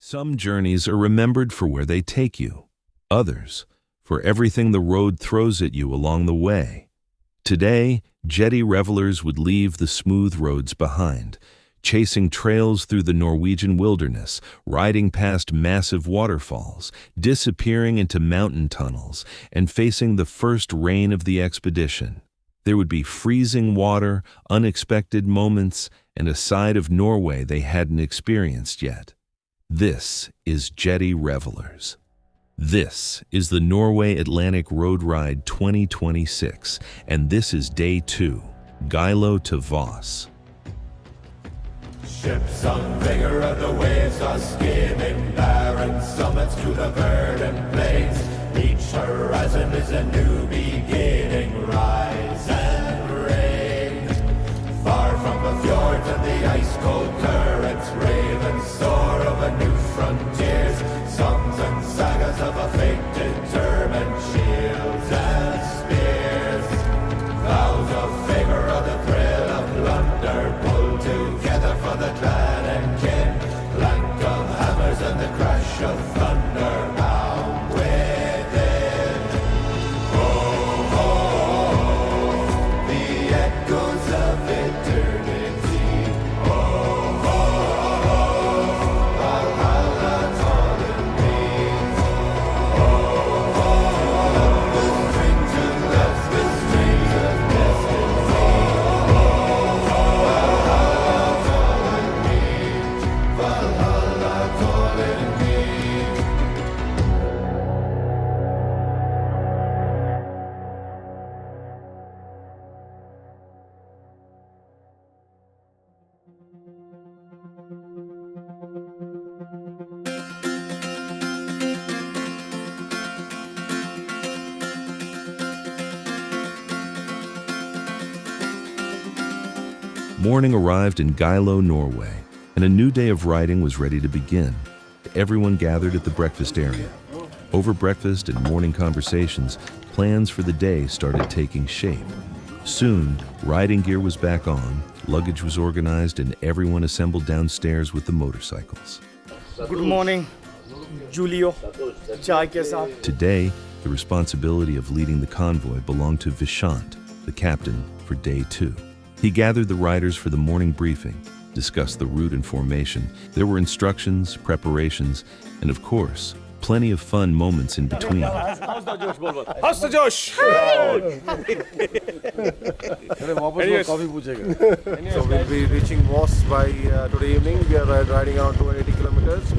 Some journeys are remembered for where they take you, others for everything the road throws at you along the way. Today, jetty revelers would leave the smooth roads behind, chasing trails through the Norwegian wilderness, riding past massive waterfalls, disappearing into mountain tunnels, and facing the first rain of the expedition. There would be freezing water, unexpected moments, and a side of Norway they hadn't experienced yet. This is Jetty Revelers. This is the Norway Atlantic Road Ride 2026, and this is Day 2, Geilo to Voss. Ships on vigor of the waves are skimming barren summits to the verdant plains. Each horizon is a new beginning, rise and reign. Far from the fjords and the ice-cold currents, ravens soar over new frontiers. Songs and sagas of a fate determined, shields and spears. Vows of favor or the thrill of plunder, pulled together for the clan and kin. Clank of hammers and the crash of thunder, bound within. Oh, oh, oh, the echoes of eternity. Oh, oh, oh, Valhalla calling me. Oh, oh, love the string to love the strings of destiny. Oh, Valhalla calling me. Valhalla calling me. Morning arrived in Geilo, Norway, and a new day of riding was ready to begin. Everyone gathered at the breakfast area. Over breakfast and morning conversations, plans for the day started taking shape. Soon, riding gear was back on, luggage was organized, and everyone assembled downstairs with the motorcycles. Good morning, Julio. Chai ke saath. Today, the responsibility of leading the convoy belonged to Vishant, the captain, for Day 2. He gathered the riders for the morning briefing, discussed the route and formation. There were instructions, preparations, and of course, plenty of fun moments in between. How's the Josh? So we'll be reaching Voss by today evening. We are riding around 280 kilometers,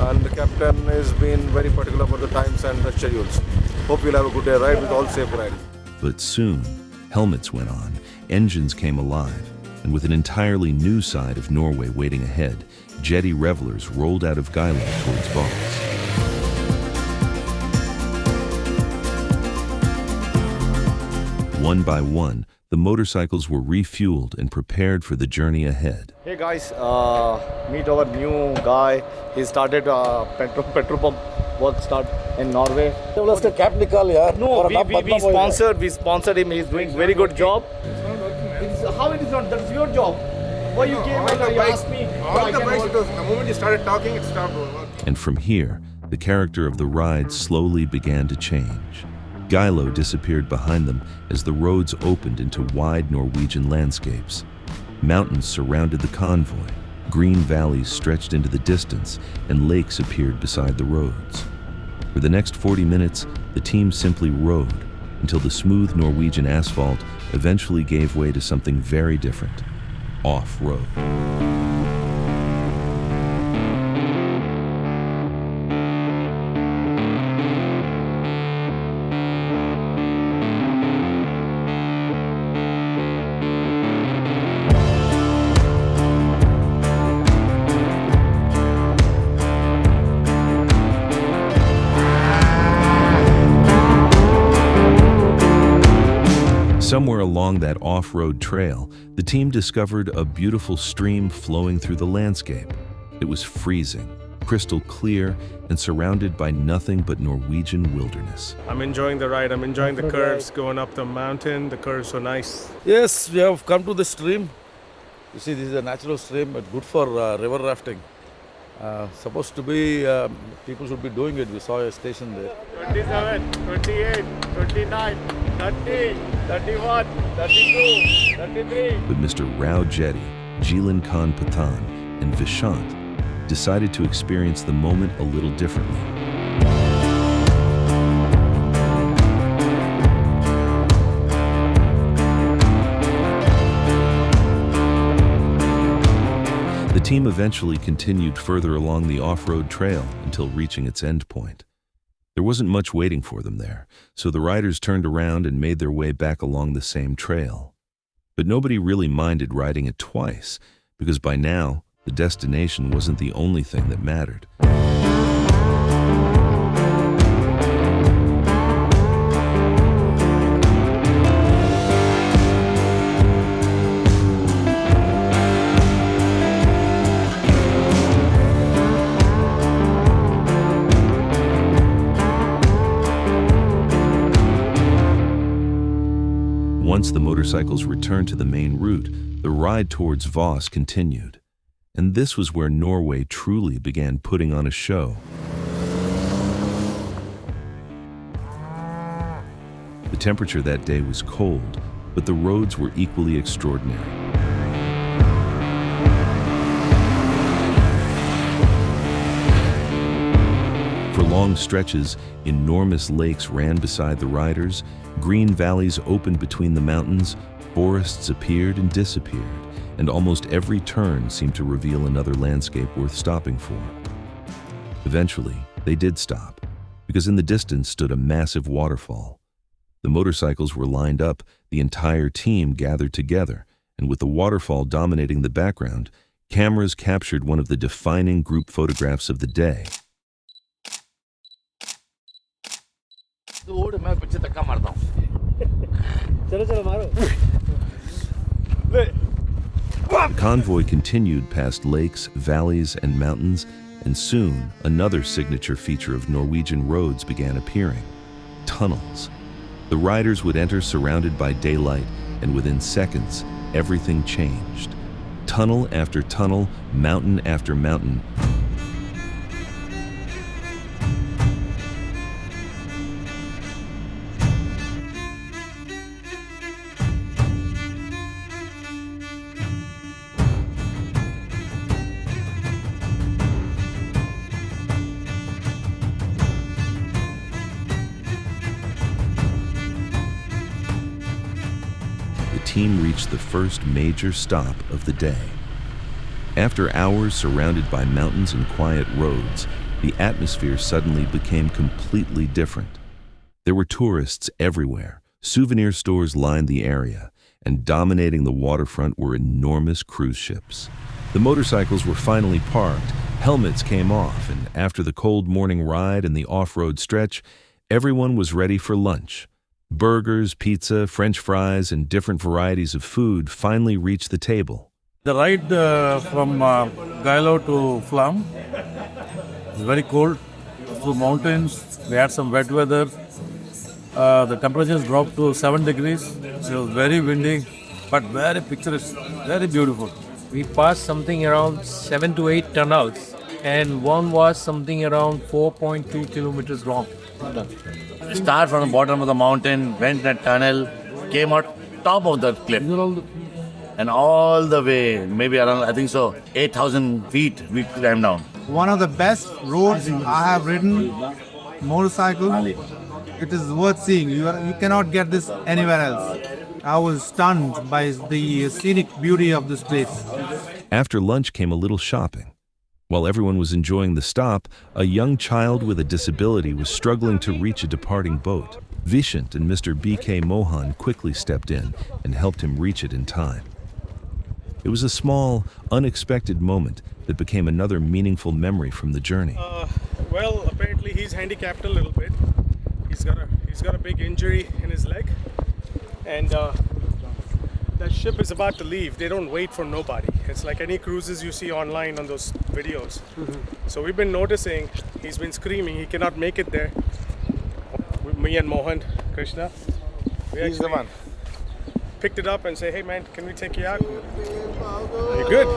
and the captain has been very particular about the times and the schedules. Hope you'll have a good day ride with all safe riding. But soon, helmets went on, engines came alive, and with an entirely new side of Norway waiting ahead, jetty revelers rolled out of Geilo towards Voss. One by one, the motorcycles were refueled and prepared for the journey ahead. Hey guys, meet our new guy. He started petrol pump work start in Norway. No, we sponsored him. He's doing very good job. How it is not? That's your job. Why you came and you asked me? All the bikes, the moment you started talking, it stopped working. And from here, the character of the ride slowly began to change. Geilo disappeared behind them as the roads opened into wide Norwegian landscapes. Mountains surrounded the convoy, green valleys stretched into the distance, and lakes appeared beside the roads. For the next 40 minutes, the team simply rode until the smooth Norwegian asphalt eventually gave way to something very different: off-road. Somewhere along that off-road trail, the team discovered a beautiful stream flowing through the landscape. It was freezing, crystal clear, and surrounded by nothing but Norwegian wilderness. I'm enjoying the ride. I'm enjoying the curves going up the mountain. The curves are nice. Yes, we have come to the stream. You see, this is a natural stream, but good for river rafting. Supposed to be, people should be doing it. We saw a station there. 27, 28, 29, 30, 31, 32, 33. But Mr. Rao Jetty, Jilan Khan Patan, and Vishant decided to experience the moment a little differently. The team eventually continued further along the off-road trail until reaching its end point. There wasn't much waiting for them there, so the riders turned around and made their way back along the same trail. But nobody really minded riding it twice, because by now, the destination wasn't the only thing that mattered. Once the motorcycles returned to the main route, the ride towards Voss continued. And this was where Norway truly began putting on a show. The temperature that day was cold, but the roads were equally extraordinary. For long stretches, enormous lakes ran beside the riders, green valleys opened between the mountains, forests appeared and disappeared, and almost every turn seemed to reveal another landscape worth stopping for. Eventually, they did stop, because in the distance stood a massive waterfall. The motorcycles were lined up, the entire team gathered together, and with the waterfall dominating the background, cameras captured one of the defining group photographs of the day. The convoy continued past lakes, valleys, and mountains, and soon another signature feature of Norwegian roads began appearing: tunnels. The riders would enter surrounded by daylight, and within seconds, everything changed. Tunnel after tunnel, mountain after mountain. The team reached the first major stop of the day. After hours surrounded by mountains and quiet roads, the atmosphere suddenly became completely different. There were tourists everywhere, souvenir stores lined the area, and dominating the waterfront were enormous cruise ships. The motorcycles were finally parked, helmets came off, and after the cold morning ride and the off-road stretch, everyone was ready for lunch. Burgers, pizza, French fries, and different varieties of food finally reached the table. The ride from Geilo to Flam is very cold, through mountains. We had some wet weather. The temperatures dropped to 7 degrees. It was very windy, but very picturesque, very beautiful. We passed something around 7 to 8 tunnels, and one was something around 4.2 kilometers long. Start from the bottom of the mountain, went that tunnel, came out top of the cliff. And all the way, maybe around, I think so, 8,000 feet we climbed down. One of the best roads I have ridden, motorcycle. It is worth seeing. You cannot get this anywhere else. I was stunned by the scenic beauty of this place. After lunch came a little shopping. While everyone was enjoying the stop, a young child with a disability was struggling to reach a departing boat. Vishant and Mr. B.K. Mohan quickly stepped in and helped him reach it in time. It was a small, unexpected moment that became another meaningful memory from the journey. Well, apparently he's handicapped a little bit. He's got a big injury in his leg, and that ship is about to leave. They don't wait for nobody. It's like any cruises you see online on those videos. So we've been noticing he's been screaming he cannot make it there. Me and Mohan, Krishna, he's the one. Picked it up and say, hey man, can we take you out? You're good.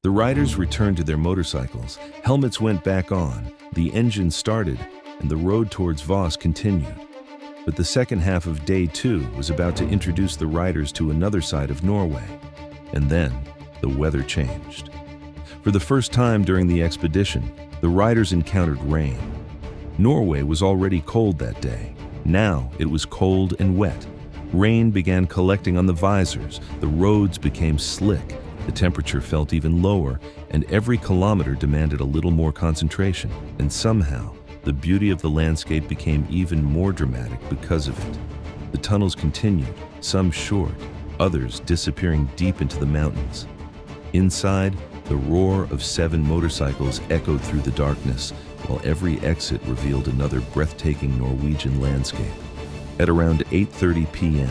The riders returned to their motorcycles, helmets went back on, the engine started, and the road towards Voss continued. But the second half of day 2 was about to introduce the riders to another side of Norway. And then, the weather changed. For the first time during the expedition, the riders encountered rain. Norway was already cold that day. Now it was cold and wet. Rain began collecting on the visors, the roads became slick, the temperature felt even lower, and every kilometer demanded a little more concentration. And somehow, the beauty of the landscape became even more dramatic because of it. The tunnels continued, some short, others disappearing deep into the mountains. Inside, the roar of 7 motorcycles echoed through the darkness, while every exit revealed another breathtaking Norwegian landscape. At around 8:30 p.m.,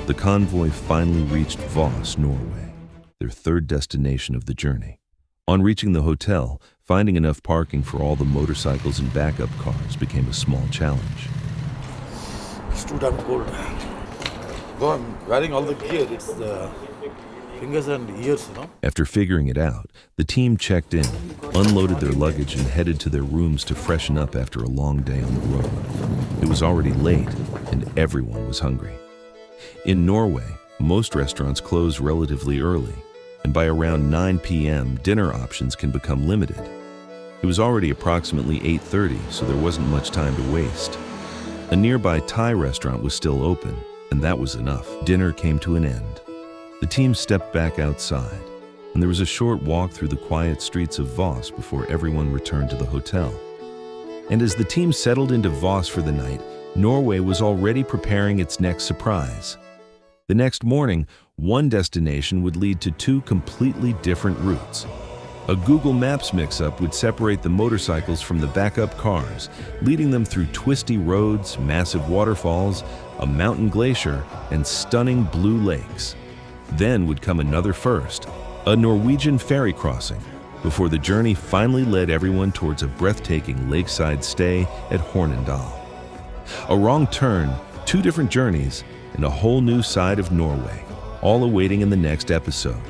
the convoy finally reached Voss, Norway, their third destination of the journey. On reaching the hotel, finding enough parking for all the motorcycles and backup cars became a small challenge. It's too damn cold. Though I'm wearing all the gear, it's the fingers and ears, After figuring it out, the team checked in, unloaded their luggage, and headed to their rooms to freshen up after a long day on the road. It was already late, and everyone was hungry. In Norway, most restaurants close relatively early, and by around 9 p.m., dinner options can become limited. It was already approximately 8:30, so there wasn't much time to waste. A nearby Thai restaurant was still open, and that was enough. Dinner came to an end. The team stepped back outside, and there was a short walk through the quiet streets of Voss before everyone returned to the hotel. And as the team settled into Voss for the night, Norway was already preparing its next surprise. The next morning, one destination would lead to 2 completely different routes. A Google Maps mix-up would separate the motorcycles from the backup cars, leading them through twisty roads, massive waterfalls, a mountain glacier, and stunning blue lakes. Then would come another first, a Norwegian ferry crossing, before the journey finally led everyone towards a breathtaking lakeside stay at Hornindal. A wrong turn, 2 different journeys, and a whole new side of Norway, all awaiting in the next episode.